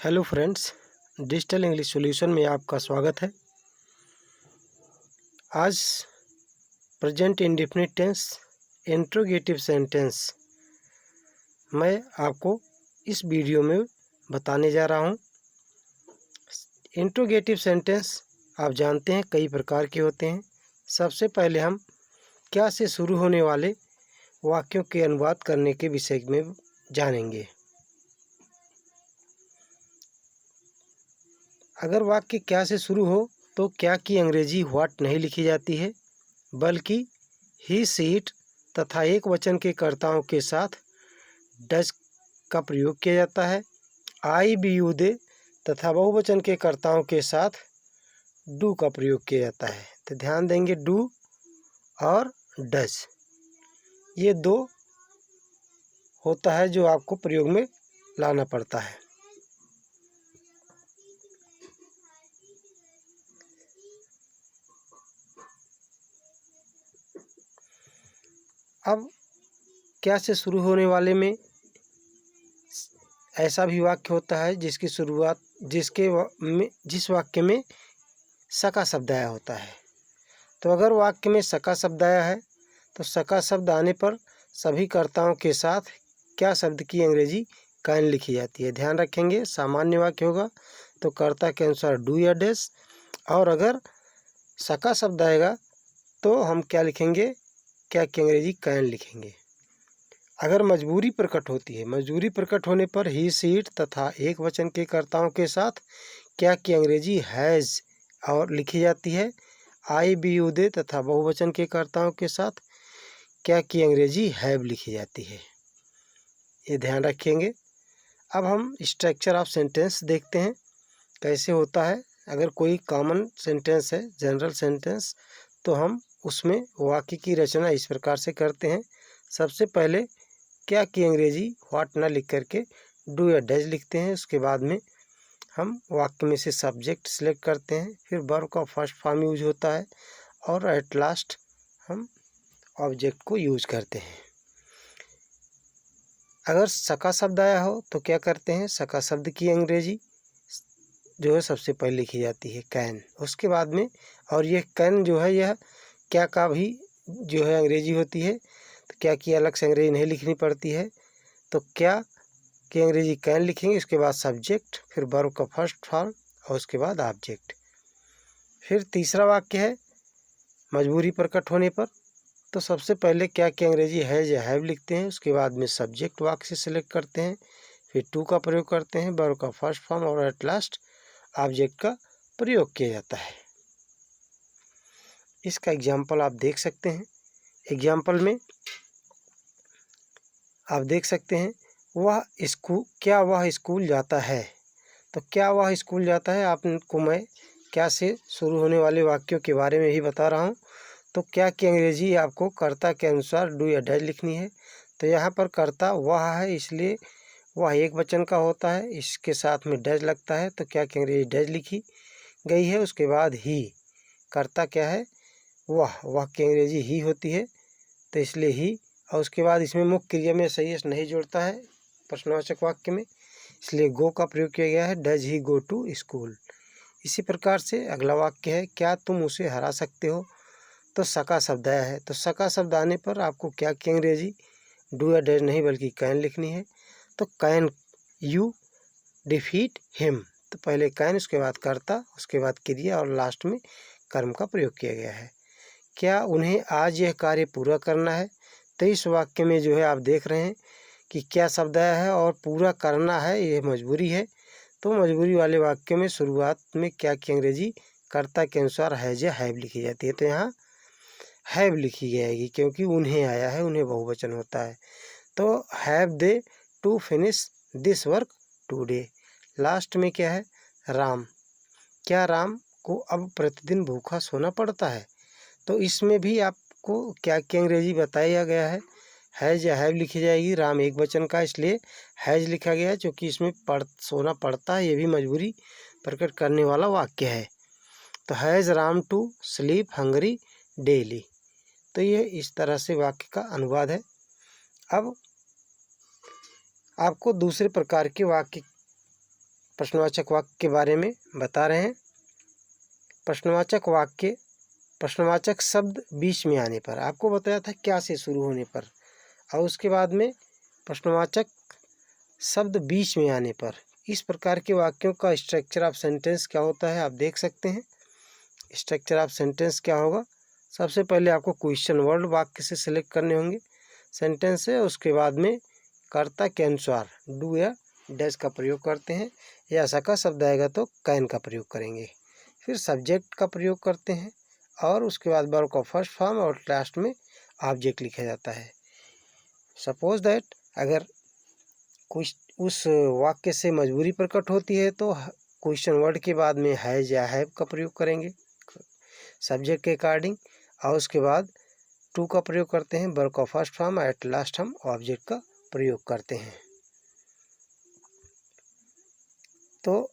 Hello friends, digital English solution में आपका स्वागत है। आज present indefinite tense interrogative sentence मैं आपको इस वीडियो में बताने जा रहा हूँ। इंट्रोगेटिव सेंटेंस आप जानते हैं कई प्रकार के होते हैं। सबसे पहले हम क्या से शुरू होने वाले वाक्यों के अनुवाद करने के विषय में जानेंगे। अगर वाक्य क्या से शुरू हो तो क्या की अंग्रेजी व्हाट नहीं लिखी जाती है, बल्कि ही सी इट तथा एक वचन के कर्ताओं के साथ डज का प्रयोग किया जाता है। आई बी यू दे तथा बहुवचन के कर्ताओं के साथ डू का प्रयोग किया जाता है। तो ध्यान देंगे, डू और डज ये दो होता है जो आपको प्रयोग में लाना पड़ता है। अब क्या से शुरू होने वाले में ऐसा भी वाक्य होता है जिसकी शुरुआत जिस वाक्य में सका शब्द आया होता है। तो अगर वाक्य में सका शब्द आया है तो सका शब्द आने पर सभी कर्ताओं के साथ क्या शब्द की अंग्रेजी कैन लिखी जाती है। ध्यान रखेंगे, सामान्य वाक्य होगा तो कर्ता के अनुसार डू या डैश, और अगर सका शब्द आएगा तो हम क्या लिखेंगे, क्या की अंग्रेजी कैन लिखेंगे। अगर मजबूरी प्रकट होती है, मजबूरी प्रकट होने पर ही सी इट तथा एक वचन के कर्ताओं के साथ क्या की अंग्रेजी हैज़ और लिखी जाती है। आई बी यू दे तथा बहुवचन के कर्ताओं के साथ क्या की अंग्रेजी हैव लिखी जाती है। ये ध्यान रखेंगे। अब हम स्ट्रक्चर ऑफ सेंटेंस देखते हैं कैसे होता है। अगर कोई कॉमन सेंटेंस है, जनरल सेंटेंस, तो हम उसमें वाक्य की रचना इस प्रकार से करते हैं। सबसे पहले क्या की अंग्रेजी व्हाट ना लिख करके डू या डज लिखते हैं। उसके बाद में हम वाक्य में से सब्जेक्ट सिलेक्ट करते हैं, फिर वर्ब का फर्स्ट फॉर्म यूज होता है और एट लास्ट हम ऑब्जेक्ट को यूज करते हैं। अगर सका शब्द आया हो तो क्या करते हैं, सका शब्द की अंग्रेजी जो है सबसे पहले लिखी जाती है कैन। उसके बाद में, और ये कैन जो है यह क्या का भी जो है अंग्रेजी होती है, तो क्या की अलग से अंग्रेजी नहीं लिखनी पड़ती है। तो क्या की अंग्रेजी कैन लिखेंगे, उसके बाद सब्जेक्ट, फिर वर्ब का फर्स्ट फॉर्म और उसके बाद ऑब्जेक्ट। फिर तीसरा वाक्य है मजबूरी प्रकट होने पर, तो सबसे पहले क्या की अंग्रेजी हैज या हैव लिखते हैं। उसके बाद में सब्जेक्ट वाक्य से सिलेक्ट करते हैं, फिर टू का प्रयोग करते हैं, वर्ब का फर्स्ट फॉर्म और एट लास्ट ऑब्जेक्ट का प्रयोग किया जाता है। इसका एग्जाम्पल आप देख सकते हैं। एग्जाम्पल में आप देख सकते हैं, क्या वह स्कूल जाता है। तो क्या वह स्कूल जाता है, आपको मैं क्या से शुरू होने वाले वाक्यों के बारे में ही बता रहा हूँ। तो क्या की अंग्रेजी आपको कर्ता के अनुसार डू या डज लिखनी है। तो यहाँ पर कर्ता वह है, इसलिए वह एक वचन का होता है, इसके साथ में डज लगता है, तो क्या की अंग्रेजी डज लिखी गई है। उसके बाद ही कर्ता क्या है, वह की अंग्रेजी ही होती है, तो इसलिए ही, और उसके बाद इसमें मुख्य क्रिया में सही नहीं जुड़ता है प्रश्नवाचक वाक्य में, इसलिए गो का प्रयोग किया गया है, does he go to school. इसी प्रकार से अगला वाक्य है, क्या तुम उसे हरा सकते हो। तो सका शब्द आया है, तो सका शब्द आने पर आपको क्या की अंग्रेजी डू या डज नहीं बल्कि कैन लिखनी है। तो कैन यू डिफीट हिम, तो पहले कैन, उसके बाद कर्ता, उसके बाद क्रिया और लास्ट में कर्म का प्रयोग किया गया है। क्या उन्हें आज यह कार्य पूरा करना है। तो इस वाक्य में जो है आप देख रहे हैं कि क्या शब्द आया है और पूरा करना है, ये मजबूरी है। तो मजबूरी वाले वाक्य में शुरुआत में क्या की अंग्रेजी कर्ता के अनुसार हैज या हैव लिखी जाती है। तो यहाँ हैव लिखी जाएगी क्योंकि उन्हें आया है, उन्हें बहुवचन होता है। तो have they to finish this work today. Last में क्या है, राम, क्या राम को अब प्रतिदिन भूखा सोना पड़ता है। तो इसमें भी आपको क्या की अंग्रेजी बताया गया है, हैज या हैव लिखी जाएगी। राम एक वचन का, इसलिए हैज लिखा गया है, क्योंकि इसमें सोना पड़ता है, ये भी मजबूरी प्रकट करने वाला वाक्य है। तो has Ram to sleep hungry daily. तो ये इस तरह से वाक्य का अनुवाद है। अब आपको दूसरे प्रकार के वाक्य प्रश्नवाचक वाक्य के बारे में बता रहे हैं। प्रश्नवाचक वाक्य, प्रश्नवाचक शब्द बीच में आने पर, आपको बताया था क्या से शुरू होने पर, और उसके बाद में प्रश्नवाचक शब्द बीच में आने पर, इस प्रकार के वाक्यों का स्ट्रक्चर ऑफ सेंटेंस क्या होता है आप देख सकते हैं। स्ट्रक्चर ऑफ सेंटेंस क्या होगा, सबसे पहले आपको क्वेश्चन वर्ड वाक्य से सिलेक्ट करने होंगे सेंटेंस है। उसके बाद में कर्ता के अनुसार डू या डैश का प्रयोग करते हैं, या सका शब्द आएगा तो कैन का प्रयोग करेंगे। फिर सब्जेक्ट का प्रयोग करते हैं, और उसके बाद वर्ब का फर्स्ट फॉर्म और लास्ट में ऑब्जेक्ट लिखा जाता है। सपोज दैट अगर कुछ उस वाक्य से मजबूरी प्रकट होती है तो क्वेश्चन वर्ड के बाद में हैज या हैव का प्रयोग करेंगे सब्जेक्ट के अकॉर्डिंग, और उसके बाद टू का प्रयोग करते हैं, वर्ब का फर्स्ट फॉर्म, एट लास्ट हम ऑब्जेक्ट का प्रयोग करते हैं। तो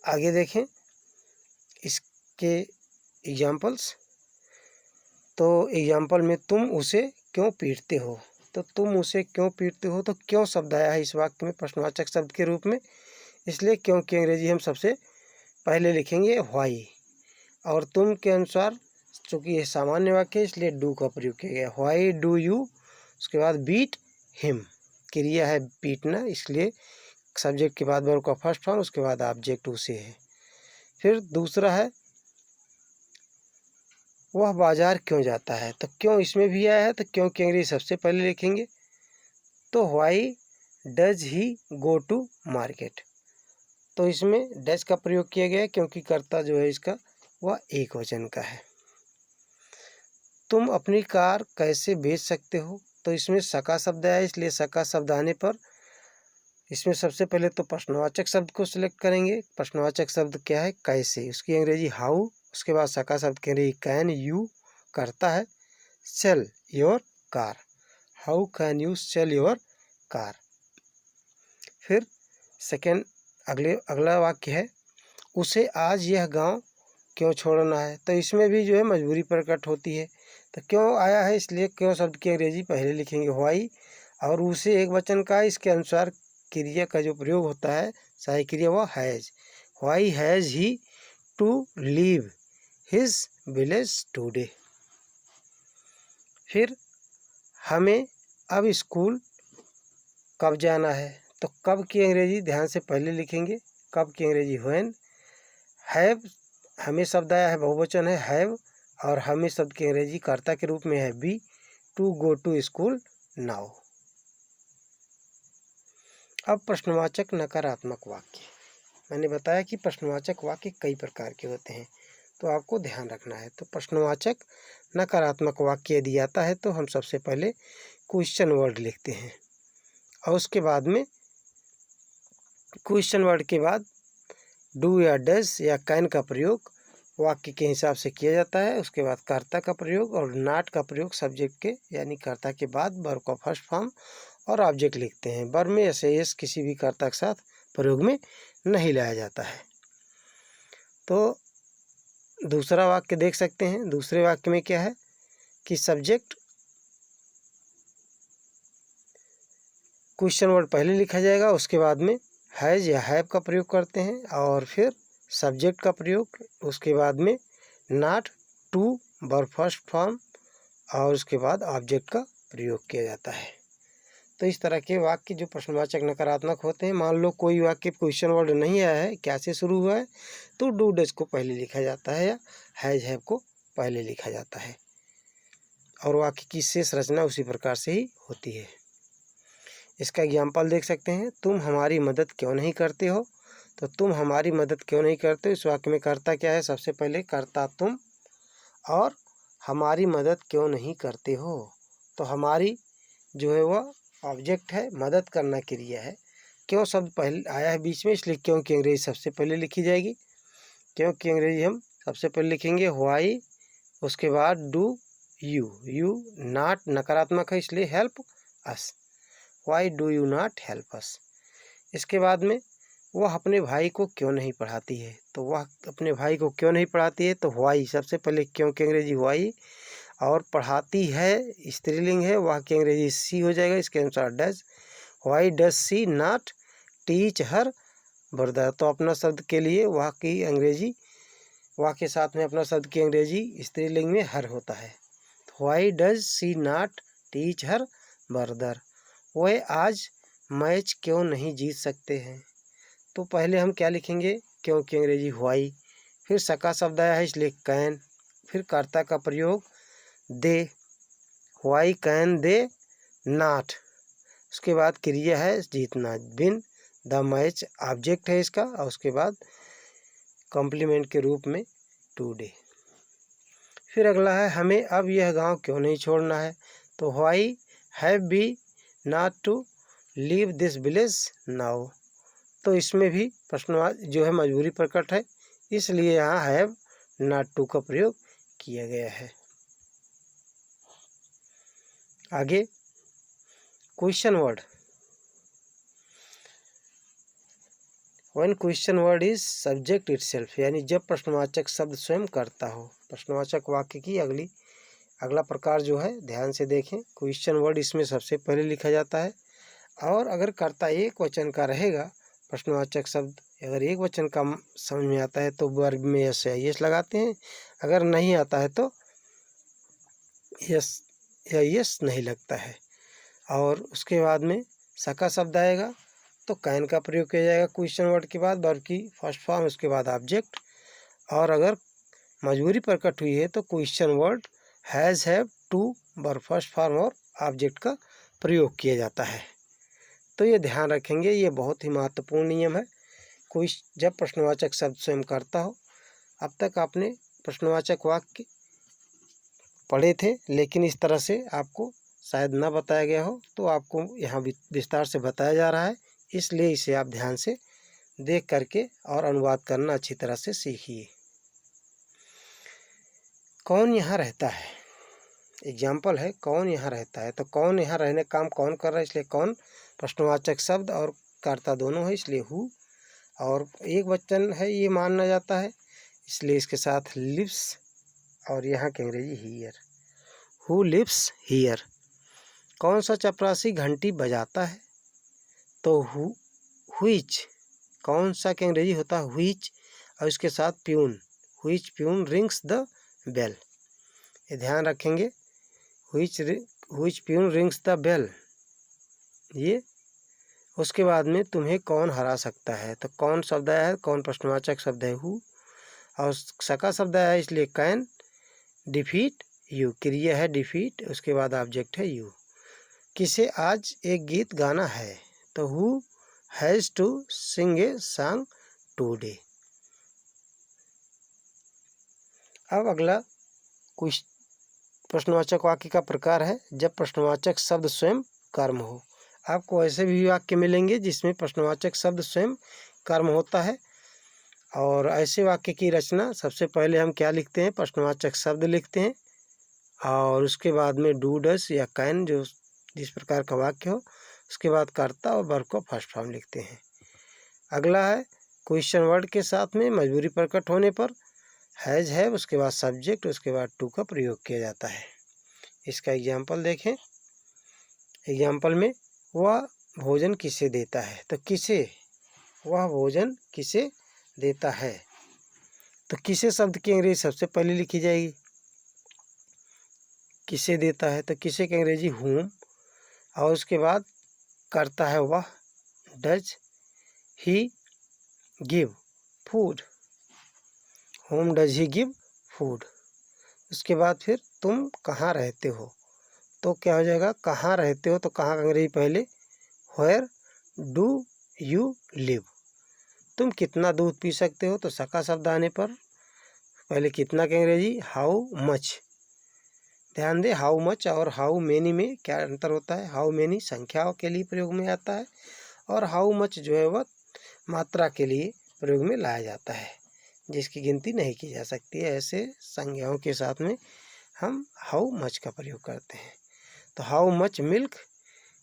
आगे देखें इसके एग्जाम्पल्स। तो एग्जाम्पल में तुम उसे क्यों पीटते हो, तो तुम उसे क्यों पीटते हो, तो क्यों शब्द आया है इस वाक्य में प्रश्नवाचक शब्द के रूप में, इसलिए क्यों की अंग्रेजी हम सबसे पहले लिखेंगे व्हाई, और तुम के अनुसार चूँकि यह सामान्य वाक्य है इसलिए डू का प्रयोग किया गया, व्हाई डू यू। उसके बाद बीट हिम, क्रिया है पीटना, इसलिए सब्जेक्ट के बाद वर्ब का फर्स्ट फॉर्म, उसके बाद ऑब्जेक्ट उसे है। फिर दूसरा है वह बाजार क्यों जाता है, तो क्यों इसमें भी आया है, तो क्यों की अंग्रेजी सबसे पहले लिखेंगे। तो why does he go to market, तो इसमें डज का प्रयोग किया गया है क्योंकि कर्ता जो है इसका वह एक वचन का है। तुम अपनी कार कैसे बेच सकते हो, तो इसमें सका शब्द आया, इसलिए सका शब्द आने पर इसमें सबसे पहले तो प्रश्नवाचक शब्द को सिलेक्ट करेंगे। प्रश्नवाचक शब्द क्या है, कैसे, उसकी अंग्रेजी हाउ। उसके बाद सका शब्द की अंग्रेजी कैन यू करता है sell your car, how can you sell your car. फिर सेकेंड अगला वाक्य है उसे आज यह गांव क्यों छोड़ना है, तो इसमें भी जो है मजबूरी प्रकट होती है, तो क्यों आया है इसलिए क्यों शब्द की अंग्रेजी पहले लिखेंगे व्हाई, और उसे एक वचन का इसके अनुसार क्रिया का जो प्रयोग होता है सहायक क्रिया वह has, why has he to leave his village today. फिर हमें अब स्कूल कब जाना है, तो कब की अंग्रेजी ध्यान से पहले लिखेंगे, कब की अंग्रेजी व्हेन। हैव हमें शब्द आया है बहुवचन है हैव, और हमें शब्द की अंग्रेजी कर्ता के रूप में है be, to go to school now. अब प्रश्नवाचक नकारात्मक वाक्य, मैंने बताया कि प्रश्नवाचक वाक्य कई प्रकार के होते हैं तो आपको ध्यान रखना है। तो प्रश्नवाचक नकारात्मक वाक्य यदि आता है तो हम सबसे पहले क्वेश्चन वर्ड लिखते हैं, और उसके बाद में क्वेश्चन वर्ड के बाद डू या डज या कैन का प्रयोग वाक्य के हिसाब से किया जाता है। उसके बाद कर्ता का प्रयोग और नॉट का प्रयोग सब्जेक्ट के यानी कर्ता के बाद वर्ब का फर्स्ट फॉर्म और ऑब्जेक्ट लिखते हैं। वर्ब में एस किसी भी कर्ता के साथ प्रयोग में नहीं लाया जाता है। तो दूसरा वाक्य देख सकते हैं, दूसरे वाक्य में क्या है कि सब्जेक्ट क्वेश्चन वर्ड पहले लिखा जाएगा, उसके बाद में हैज या हैव का प्रयोग करते हैं, और फिर सब्जेक्ट का प्रयोग, उसके बाद में not, to verb first form, और उसके बाद ऑब्जेक्ट का प्रयोग किया जाता है। तो इस तरह के वाक्य जो प्रश्नवाचक नकारात्मक होते हैं, मान लो कोई वाक्य क्वेश्चन वर्ड नहीं आया है, क्या से शुरू हुआ है, तो डू डज को पहले लिखा जाता है या हैज हैव को पहले लिखा जाता है, और वाक्य की शेष रचना उसी प्रकार से ही होती है। इसका एग्जाम्पल देख सकते हैं, तुम हमारी मदद क्यों नहीं करते हो, तो तुम हमारी मदद क्यों नहीं करते हो, इस वाक्य में कर्ता क्या है, सबसे पहले कर्ता तुम, और हमारी मदद क्यों नहीं करते हो, तो हमारी जो है वह ऑब्जेक्ट है, मदद करना क्रिया है, क्यों शब्द पहले आया है बीच में इसलिए क्यों की अंग्रेजी सबसे पहले लिखी जाएगी। क्यों की अंग्रेजी हम सबसे पहले लिखेंगे व्हाई, उसके बाद डू यू, यू नॉट नकारात्मक है इसलिए help us, why do you not help us. इसके बाद में वह अपने भाई को क्यों नहीं पढ़ाती है, तो वह अपने भाई को क्यों नहीं पढ़ाती है, तो व्हाई सबसे पहले क्यों की अंग्रेजी व्हाई, और पढ़ाती है स्त्रीलिंग है, वह की अंग्रेजी सी हो जाएगा, इसके अनुसार does, why does she not teach her brother. तो अपना शब्द के लिए वाह की अंग्रेजी, वाह के साथ में अपना शब्द की अंग्रेजी स्त्रीलिंग में हर होता है। Why does she not teach her brother, वह आज मैच क्यों नहीं जीत सकते हैं। तो पहले हम क्या लिखेंगे, क्यों की अंग्रेजी व्हाई, फिर सका शब्द आया है इसलिए कैन, फिर कर्ता का प्रयोग दे, व्हाई कैन दे नॉट, उसके बाद क्रिया है जीतना विन, द मैच ऑब्जेक्ट है इसका, और उसके बाद कॉम्प्लीमेंट के रूप में टुडे। फिर अगला है हमें अब यह गांव क्यों नहीं छोड़ना है। तो why have we not to leave this village now. तो इसमें भी प्रश्नवाची जो है मजबूरी प्रकट है, इसलिए यहाँ हैव नॉट टू का प्रयोग किया गया है। आगे question word. When question word is subject itself, यानी जब प्रश्नवाचक शब्द स्वयं करता हो। प्रश्नवाचक वाक्य की अगला प्रकार जो है ध्यान से देखें। क्वेश्चन वर्ड इसमें सबसे पहले लिखा जाता है, और अगर कर्ता एक वचन का रहेगा, प्रश्नवाचक शब्द अगर एक वचन का समझ में आता है तो वर्ब में यस या यस लगाते हैं, अगर नहीं आता है तो यस या यस नहीं लगता है। और उसके बाद में सका शब्द आएगा तो कैन का प्रयोग किया जाएगा क्वेश्चन वर्ड के बाद, वर्ब की फर्स्ट फॉर्म, उसके बाद ऑब्जेक्ट। और अगर मजबूरी प्रकट हुई है तो question word has, have, to, verb first form और ऑब्जेक्ट का प्रयोग किया जाता है। तो ये ध्यान रखेंगे, ये बहुत ही महत्वपूर्ण नियम है। कोई जब प्रश्नवाचक शब्द स्वयं करता हो, अब तक आपने प्रश्नवाचक वाक्य पढ़े थे, लेकिन इस तरह से आपको शायद ना बताया गया हो, तो आपको यहाँ विस्तार से बताया जा रहा है, इसलिए इसे आप ध्यान से देख करके और अनुवाद करना अच्छी तरह से सीखिए। कौन यहाँ रहता है, एग्जाम्पल है कौन यहाँ रहता है। तो कौन यहाँ रहने का काम कौन कर रहा है, इसलिए कौन प्रश्नवाचक शब्द और कर्ता दोनों है, इसलिए हु। और एक वचन है ये माना जाता है, इसलिए इसके साथ लिव्स, और यहाँ की अंग्रेजी हियर, हु लिव्स हियर। कौन सा चपरासी घंटी बजाता है। तो व्हिच, कौन सा की अंग्रेजी होता है व्हिच, और इसके साथ peon, which peon rings the bell. ये ध्यान रखेंगे, which peon rings the bell. ये उसके बाद में तुम्हें कौन हरा सकता है। तो कौन शब्द आया है, कौन प्रश्नवाचक शब्द है हु, और सका शब्द आया है इसलिए कैन डिफीट यू, क्रिया है डिफीट, उसके बाद ऑब्जेक्ट है यू। किसे आज एक गीत गाना है। तो who has to sing a song today. अब अगला कुछ प्रश्नवाचक वाक्य का प्रकार है जब प्रश्नवाचक शब्द स्वयं कर्म हो। आपको ऐसे भी वाक्य मिलेंगे जिसमें प्रश्नवाचक शब्द स्वयं कर्म होता है, और ऐसे वाक्य की रचना सबसे पहले हम क्या लिखते हैं, प्रश्नवाचक शब्द लिखते हैं, और उसके बाद में डू, डस या कैन, जो जिस प्रकार का वाक्य हो, उसके बाद कर्ता और वर्ब को फर्स्ट फॉर्म लिखते हैं। अगला है क्वेश्चन वर्ड के साथ में मजबूरी प्रकट होने पर हैज़, हैव, उसके बाद सब्जेक्ट, उसके बाद टू का प्रयोग किया जाता है। इसका एग्जाम्पल देखें। एग्जाम्पल में वह भोजन किसे देता है। तो किसे, वह भोजन किसे देता है। तो किसे शब्द की अंग्रेजी सबसे पहले लिखी जाएगी, किसे देता है। तो किसे की अंग्रेजी हुम, और उसके बाद करता है वह, does he give food, home does he give food. उसके बाद फिर तुम कहाँ रहते हो। तो क्या हो जाएगा, कहाँ रहते हो, तो कहाँ का अंग्रेजी पहले व्हेयर डू यू लिव। तुम कितना दूध पी सकते हो। तो सका शब्द आने पर पहले कितना की अंग्रेजी हाउ मच। ध्यान दे, हाउ मच और हाउ मेनी में क्या अंतर होता है। हाउ मेनी संख्याओं के लिए प्रयोग में आता है, और हाउ मच जो है वह मात्रा के लिए प्रयोग में लाया जाता है, जिसकी गिनती नहीं की जा सकती है। ऐसे संज्ञाओं के साथ में हम हाउ मच का प्रयोग करते हैं। तो how much milk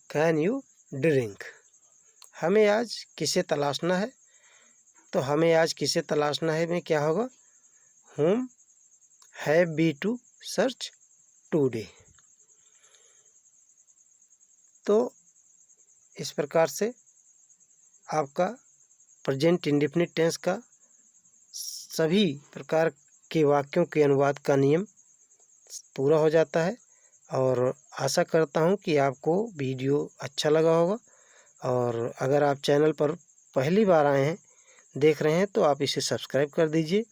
can you drink. हमें आज किसे तलाशना है। तो हमें आज किसे तलाशना है में क्या होगा, whom have we to search today। तो इस प्रकार से आपका प्रेजेंट इंडेफिनिट टेंस का सभी प्रकार के वाक्यों के अनुवाद का नियम पूरा हो जाता है। और आशा करता हूँ कि आपको वीडियो अच्छा लगा होगा। और अगर आप चैनल पर पहली बार आए हैं, देख रहे हैं, तो आप इसे सब्सक्राइब कर दीजिए,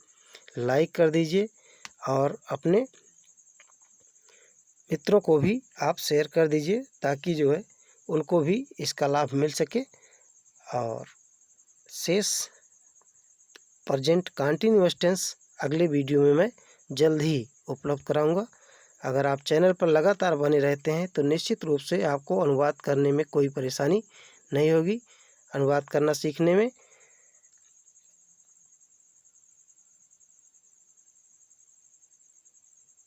लाइक कर दीजिए और अपने मित्रों को भी आप शेयर कर दीजिए, ताकि जो है उनको भी इसका लाभ मिल सके। और शेष प्रेजेंट कंटीन्यूअस टेंस अगले वीडियो में मैं जल्द ही उपलब्ध कराऊंगा। अगर आप चैनल पर लगातार बने रहते हैं तो निश्चित रूप से आपको अनुवाद करने में कोई परेशानी नहीं होगी। अनुवाद करना सीखने में